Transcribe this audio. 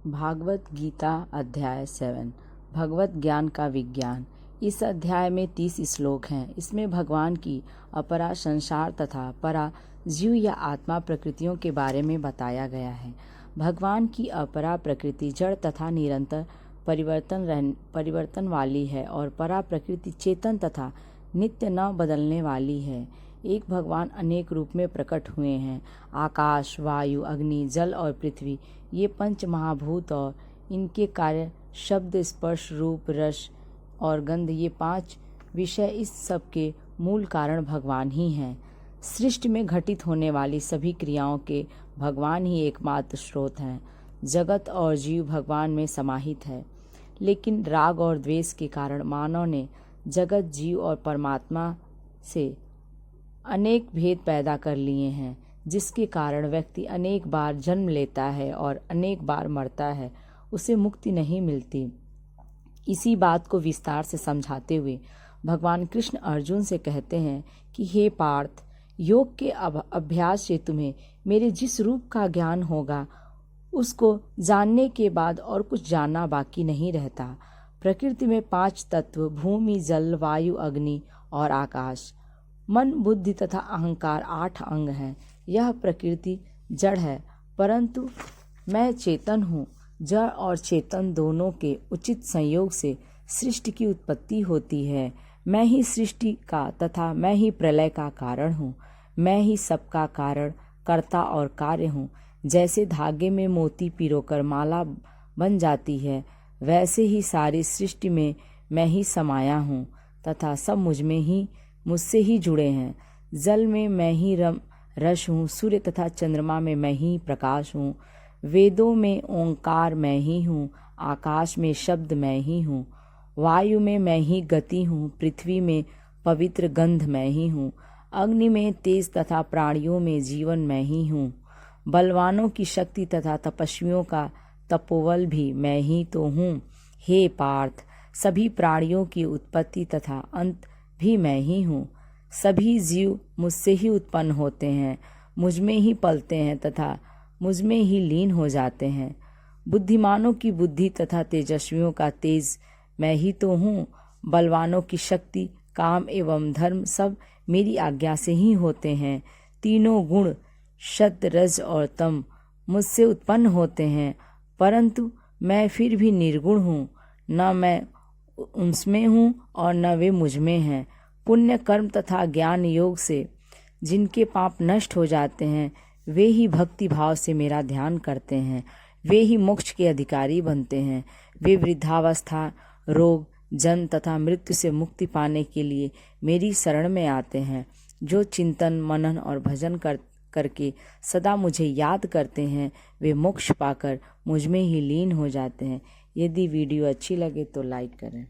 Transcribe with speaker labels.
Speaker 1: भागवत गीता अध्याय 7 भगवत ज्ञान का विज्ञान। इस अध्याय में 30 श्लोक हैं। इसमें भगवान की अपरा संसार तथा परा जीव या आत्मा प्रकृतियों के बारे में बताया गया है। भगवान की अपरा प्रकृति जड़ तथा निरंतर परिवर्तन वाली है और परा प्रकृति चेतन तथा नित्य न बदलने वाली है। एक भगवान अनेक रूप में प्रकट हुए हैं। आकाश, वायु, अग्नि, जल और पृथ्वी ये पंच महाभूत और इनके कार्य शब्द, स्पर्श, रूप, रस और गंध ये 5 विषय, इस सब के मूल कारण भगवान ही हैं। सृष्टि में घटित होने वाली सभी क्रियाओं के भगवान ही एकमात्र स्रोत हैं। जगत और जीव भगवान में समाहित है, लेकिन राग और द्वेष के कारण मानव ने जगत, जीव और परमात्मा से अनेक भेद पैदा कर लिए हैं, जिसके कारण व्यक्ति अनेक बार जन्म लेता है और अनेक बार मरता है, उसे मुक्ति नहीं मिलती। इसी बात को विस्तार से समझाते हुए भगवान कृष्ण अर्जुन से कहते हैं कि हे पार्थ, योग के अभ्यास से तुम्हें मेरे जिस रूप का ज्ञान होगा, उसको जानने के बाद और कुछ जानना बाकी नहीं रहता। प्रकृति में 5 तत्व भूमि, जल, वायु, अग्नि और आकाश, मन, बुद्धि तथा अहंकार 8 अंग हैं। यह प्रकृति जड़ है, परंतु मैं चेतन हूँ। जड़ और चेतन दोनों के उचित संयोग से सृष्टि की उत्पत्ति होती है। मैं ही सृष्टि का तथा मैं ही प्रलय का कारण हूँ। मैं ही सबका कारण, कर्ता और कार्य हूँ। जैसे धागे में मोती पिरोकर माला बन जाती है, वैसे ही सारी सृष्टि में मैं ही समाया हूँ तथा सब मुझसे ही जुड़े हैं। जल में मैं ही रस हूँ, सूर्य तथा चंद्रमा में मैं ही प्रकाश हूँ, वेदों में ओंकार मैं ही हूँ, आकाश में शब्द मैं ही हूँ, वायु में मैं ही गति हूँ, पृथ्वी में पवित्र गंध मैं ही हूँ, अग्नि में तेज तथा प्राणियों में जीवन मैं ही हूँ, बलवानों की शक्ति तथा तपस्वियों का तपोबल भी मैं ही तो हूँ। हे पार्थ, सभी प्राणियों की उत्पत्ति तथा अंत भी मैं ही हूँ। सभी जीव मुझसे ही उत्पन्न होते हैं, मुझ में ही पलते हैं तथा मुझ में ही लीन हो जाते हैं। बुद्धिमानों की बुद्धि तथा तेजस्वियों का तेज मैं ही तो हूँ। बलवानों की शक्ति, काम एवं धर्म सब मेरी आज्ञा से ही होते हैं। तीनों गुण सत्व, रज और तम मुझसे उत्पन्न होते हैं, परंतु मैं फिर भी निर्गुण हूँ। न मैं उनमें हूँ और न वे मुझ में हैं। पुण्य कर्म तथा ज्ञान योग से जिनके पाप नष्ट हो जाते हैं, वे ही भक्ति भाव से मेरा ध्यान करते हैं। वे ही मोक्ष के अधिकारी बनते हैं। वे वृद्धावस्था, रोग, जन्म तथा मृत्यु से मुक्ति पाने के लिए मेरी शरण में आते हैं। जो चिंतन, मनन और भजन करके सदा मुझे याद करते हैं, वे मोक्ष पाकर मुझ में ही लीन हो जाते हैं। यदि वीडियो अच्छी लगे तो लाइक करें।